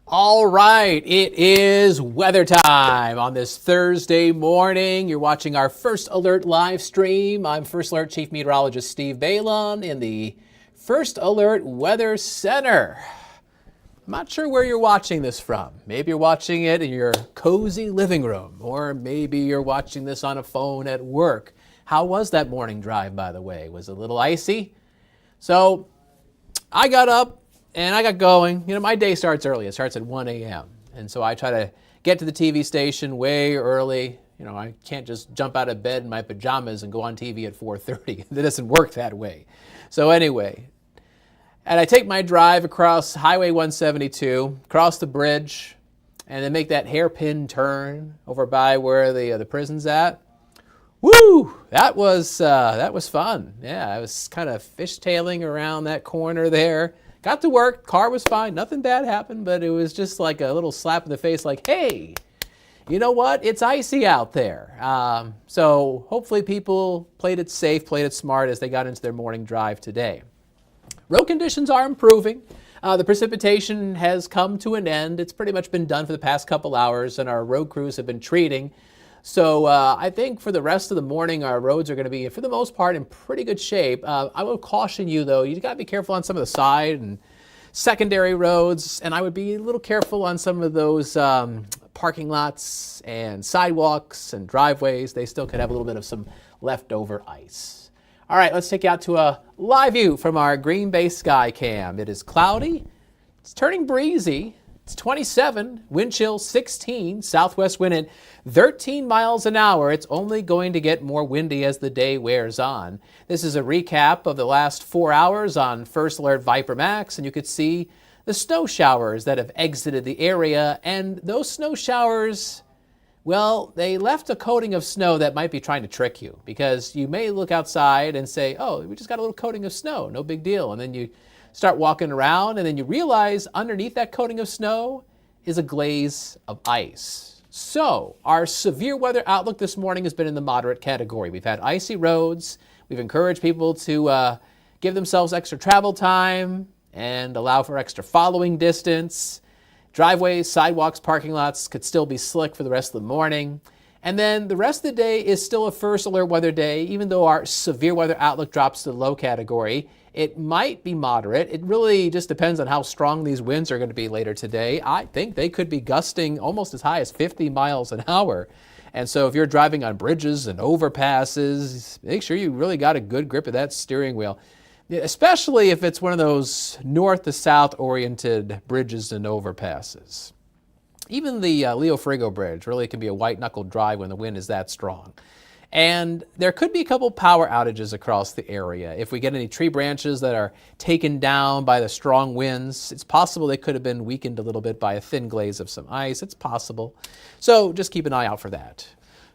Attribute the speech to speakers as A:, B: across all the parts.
A: All right, it is weather time on this Thursday morning. You're watching our First Alert live stream. I'm First Alert Chief Meteorologist Steve Beylon in the First Alert Weather Center. I'm not sure where you're watching this from. Maybe you're watching it in your cozy living room, or maybe you're watching this on a phone at work. How was that morning drive, by the way? Was it a little icy? So I got up and I got going. You know, my day starts early. It starts at 1 a.m. And so I try to get to the TV station way early. You know, I can't just jump out of bed in my pajamas and go on TV at 4:30. It doesn't work that way. So anyway, and I take my drive across Highway 172, cross the bridge, and then make that hairpin turn over by where the prison's at. Woo! That was fun. Yeah, I was kind of fishtailing around that corner there. Got to work, car was fine, nothing bad happened, but it was just like a little slap in the face like, hey, you know what? It's icy out there. So hopefully people played it safe, played it smart as they got into their morning drive today. Road conditions are improving. The precipitation has come to an end. It's pretty much been done for the past couple hours, and our road crews have been treating. So I think for the rest of the morning, our roads are going to be, for the most part, in pretty good shape. I will caution you, though, you got to be careful on some of the side and secondary roads, and I would be a little careful on some of those parking lots and sidewalks and driveways. They still could have a little bit of some leftover ice. All right, let's take you out to a live view from our Green Bay sky cam. It is cloudy. It's turning breezy. It's 27, wind chill 16, southwest wind at 13 miles an hour. It's only going to get more windy as the day wears on. This is a recap of the last 4 hours on First Alert Viper Max, and you could see the snow showers that have exited the area. And those snow showers, well, they left a coating of snow that might be trying to trick you, because you may look outside and say, oh, we just got a little coating of snow, no big deal. And then you start walking around, and then you realize underneath that coating of snow is a glaze of ice. So our severe weather outlook this morning has been in the moderate category. We've had icy roads. We've encouraged people to give themselves extra travel time and allow for extra following distance. Driveways, sidewalks, parking lots could still be slick for the rest of the morning. And then the rest of the day is still a First Alert weather day, even though our severe weather outlook drops to the low category. It might be moderate. It really just depends on how strong these winds are going to be later today. I think they could be gusting almost as high as 50 miles an hour. And so if you're driving on bridges and overpasses, make sure you really got a good grip of that steering wheel, especially if it's one of those north to south oriented bridges and overpasses. Even the Leo Frigo Bridge really can be a white-knuckled drive when the wind is that strong. And there could be a couple power outages across the area. If we get any tree branches that are taken down by the strong winds, it's possible they could have been weakened a little bit by a thin glaze of some ice. It's possible. So just keep an eye out for that.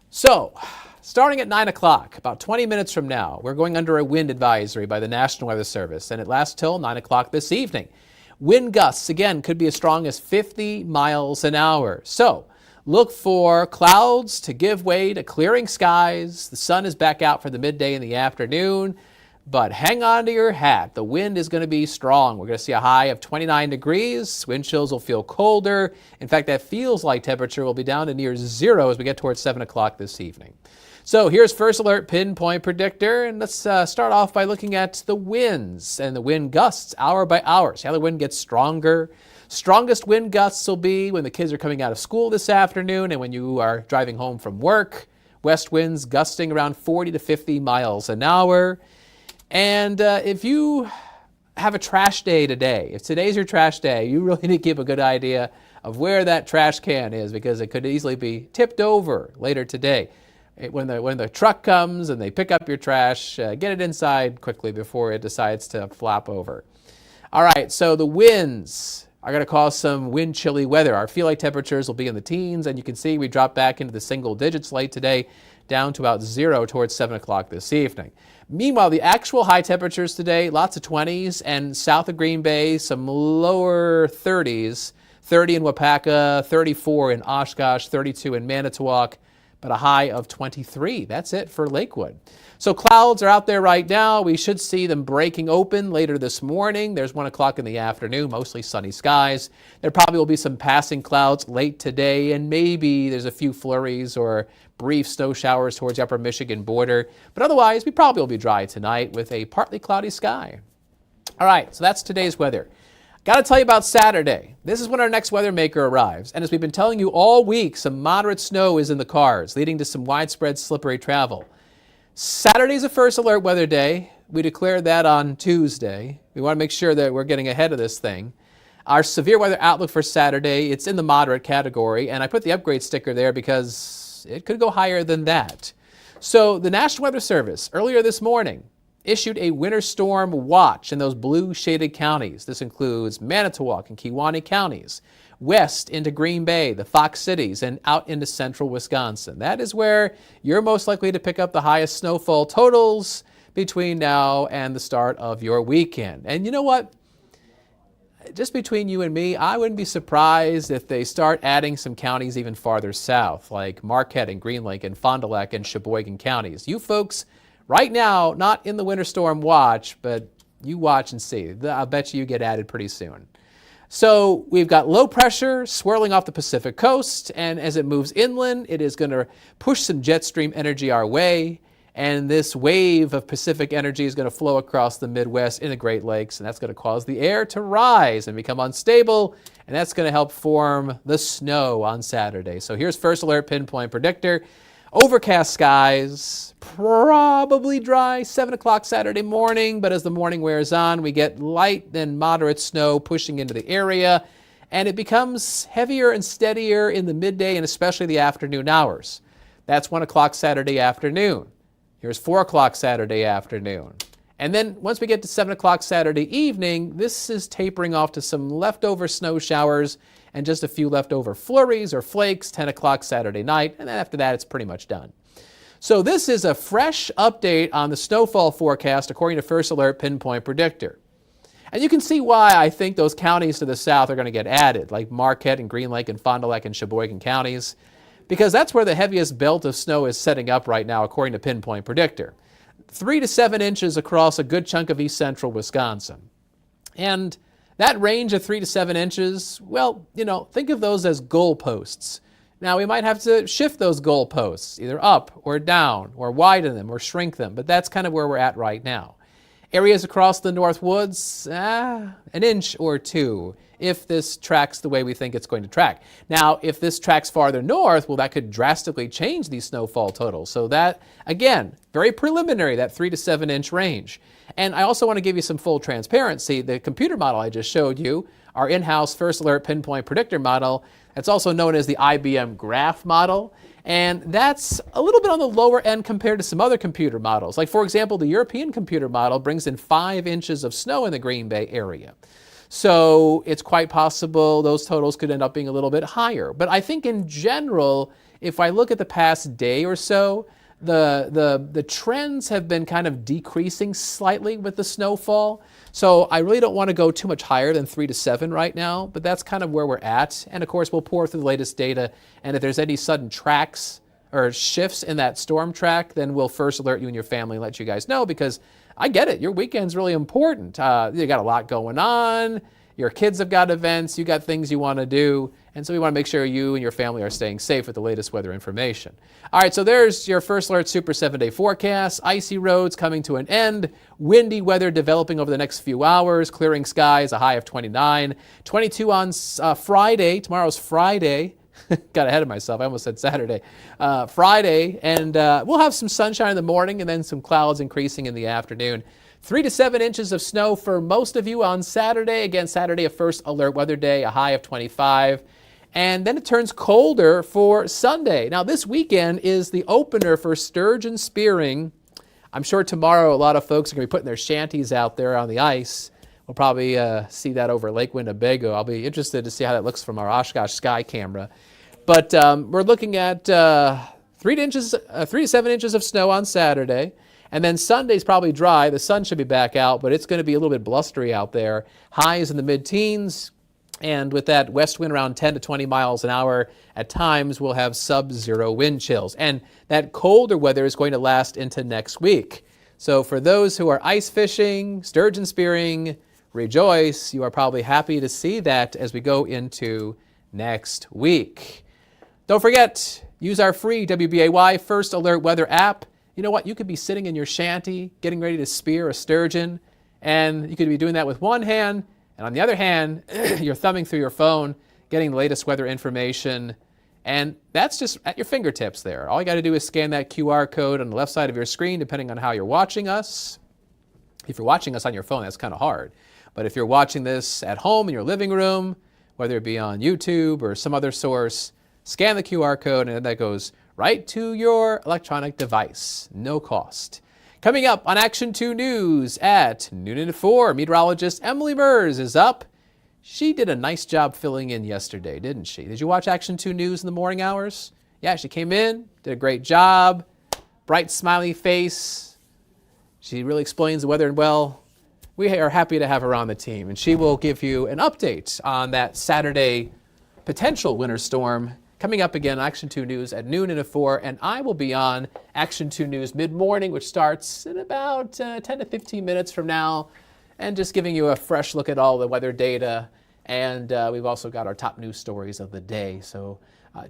A: So starting at 9 o'clock, about 20 minutes from now, we're going under a wind advisory by the National Weather Service, and it lasts till 9 o'clock this evening. Wind gusts, again, could be as strong as 50 miles an hour. So look for clouds to give way to clearing skies. The sun is back out for the midday and the afternoon, but hang on to your hat. The wind is going to be strong. We're going to see a high of 29 degrees. Wind chills will feel colder. In fact, that feels like temperature will be down to near zero as we get towards 7 o'clock this evening. So here's First Alert Pinpoint Predictor, and let's start off by looking at the winds and the wind gusts hour by hour. See how the wind gets stronger. Strongest wind gusts will be when the kids are coming out of school this afternoon and when you are driving home from work. West winds gusting around 40 to 50 miles an hour. And if you have a trash day today, if today's your trash day, you really need to keep a good idea of where that trash can is, because it could easily be tipped over later today. When the truck comes and they pick up your trash, get it inside quickly before it decides to flop over. All right, so the winds are going to cause some wind chilly weather. Our feel like temperatures will be in the teens, and you can see we drop back into the single digits late today, down to about zero towards 7 o'clock this evening. Meanwhile, the actual high temperatures today, lots of 20s, and south of Green Bay, some lower 30s, 30 in Wapaka, 34 in Oshkosh, 32 in Manitowoc, but a high of 23. That's it for Lakewood. So clouds are out there right now. We should see them breaking open later this morning. There's 1 o'clock in the afternoon, mostly sunny skies. There probably will be some passing clouds late today, and maybe there's a few flurries or brief snow showers towards the upper Michigan border. But otherwise, we probably will be dry tonight with a partly cloudy sky. All right, so that's today's weather. Got to tell you about Saturday. This is when our next weather maker arrives. And as we've been telling you all week, some moderate snow is in the cards, leading to some widespread slippery travel. Saturday's a first alert weather day. We declared that on Tuesday. We want to make sure that we're getting ahead of this thing. Our severe weather outlook for Saturday, it's in the moderate category, and I put the upgrade sticker there because it could go higher than that. So the National Weather Service, earlier this morning, issued a winter storm watch in those blue shaded counties. This includes Manitowoc and Kewaunee counties, west into Green Bay, the Fox cities, and out into central Wisconsin. That is where you're most likely to pick up the highest snowfall totals between now and the start of your weekend. And you know what? Just between you and me, I wouldn't be surprised if they start adding some counties even farther south, like Marquette and Green Lake and Fond du Lac and Sheboygan counties. You folks, right now, not in the winter storm watch, but you watch and see. I'll bet you get added pretty soon. So we've got low pressure swirling off the Pacific coast, and as it moves inland, it is going to push some jet stream energy our way, and this wave of Pacific energy is going to flow across the Midwest in the Great Lakes, and that's going to cause the air to rise and become unstable, and that's going to help form the snow on Saturday. So here's first alert pinpoint predictor. Overcast skies, probably dry 7 o'clock Saturday morning, but as the morning wears on, we get light and moderate snow pushing into the area, and it becomes heavier and steadier in the midday and especially the afternoon hours. That's 1 o'clock Saturday afternoon. Here's 4 o'clock Saturday afternoon. And then once we get to 7 o'clock Saturday evening, this is tapering off to some leftover snow showers and just a few leftover flurries or flakes, 10 o'clock Saturday night, and then after that it's pretty much done. So this is a fresh update on the snowfall forecast according to First Alert Pinpoint Predictor. And you can see why I think those counties to the south are going to get added, like Marquette and Green Lake and Fond du Lac and Sheboygan counties, because that's where the heaviest belt of snow is setting up right now according to Pinpoint Predictor. 3 to 7 inches across a good chunk of east central Wisconsin. And that range of 3 to 7 inches, well, think of those as goalposts. Now, we might have to shift those goalposts, either up or down, or widen them or shrink them, but that's kind of where we're at right now. Areas across the North Woods, an inch or two, if this tracks the way we think it's going to track. Now, if this tracks farther north, well, that could drastically change these snowfall totals. So that, again, very preliminary, that 3 to 7 inch range. And I also want to give you some full transparency. The computer model I just showed you, our in-house First Alert Pinpoint Predictor model, that's also known as the IBM Graph model. And that's a little bit on the lower end compared to some other computer models. Like, for example, the European computer model brings in 5 inches of snow in the Green Bay area. So it's quite possible those totals could end up being a little bit higher. But I think in general, if I look at the past day or so, the trends have been kind of decreasing slightly with the snowfall. So I really don't want to go too much higher than 3 to 7 right now, but that's kind of where we're at. And of course, we'll pour through the latest data. And if there's any sudden tracks or shifts in that storm track, then we'll first alert you and your family and let you guys know, because I get it. Your weekend's really important. You got a lot going on. Your kids have got events. You got things you want to do. And so we want to make sure you and your family are staying safe with the latest weather information. All right, so there's your First Alert Super 7-day forecast. Icy roads coming to an end. Windy weather developing over the next few hours. Clearing skies, a high of 29. 22 on Friday. Tomorrow's Friday. Got ahead of myself. I almost said Saturday. Friday. And we'll have some sunshine in the morning and then some clouds increasing in the afternoon. 3 to 7 inches of snow for most of you on Saturday. Again, Saturday, a first alert weather day, a high of 25. And then it turns colder for Sunday. Now, this weekend is the opener for sturgeon spearing. I'm sure tomorrow a lot of folks are going to be putting their shanties out there on the ice. We'll probably see that over Lake Winnebago. I'll be interested to see how that looks from our Oshkosh Sky camera. But we're looking at 3 to 7 inches of snow on Saturday. And then Sunday's probably dry. The sun should be back out, but it's going to be a little bit blustery out there. Highs in the mid-teens, And with that west wind around 10 to 20 miles an hour, at times we'll have sub-zero wind chills. And that colder weather is going to last into next week. So for those who are ice fishing, sturgeon spearing, rejoice. You are probably happy to see that as we go into next week. Don't forget, use our free WBAY First Alert Weather app. You know what? You could be sitting in your shanty, getting ready to spear a sturgeon, and you could be doing that with one hand, and on the other hand, you're thumbing through your phone, getting the latest weather information, and that's just at your fingertips there. All you got to do is scan that QR code on the left side of your screen, depending on how you're watching us. If you're watching us on your phone, that's kind of hard. But if you're watching this at home in your living room, whether it be on YouTube or some other source, scan the QR code and that goes right to your electronic device. No cost. Coming up on Action 2 News at noon and 4, meteorologist Emily Mers is up. She did a nice job filling in yesterday, didn't she? Did you watch Action 2 News in the morning hours? Yeah, she came in, did a great job, bright smiley face. She really explains the weather well. We are happy to have her on the team, and she will give you an update on that Saturday potential winter storm coming up again, Action 2 News at noon and at 4, and I will be on Action 2 News mid-morning, which starts in about 10 to 15 minutes from now, and just giving you a fresh look at all the weather data, and we've also got our top news stories of the day, so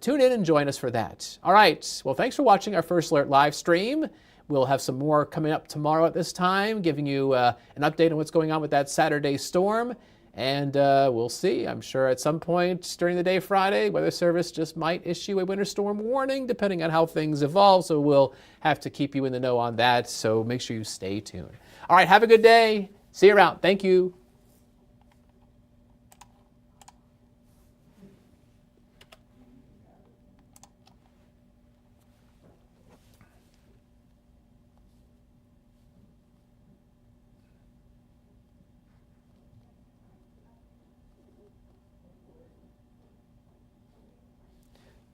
A: tune in and join us for that. All right, well, thanks for watching our First Alert live stream. We'll have some more coming up tomorrow at this time, giving you an update on what's going on with that Saturday storm. And we'll see. I'm sure at some point during the day Friday, Weather Service just might issue a winter storm warning, depending on how things evolve. So we'll have to keep you in the know on that. So make sure you stay tuned. All right, have a good day. See you around. Thank you.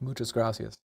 A: Muchas gracias.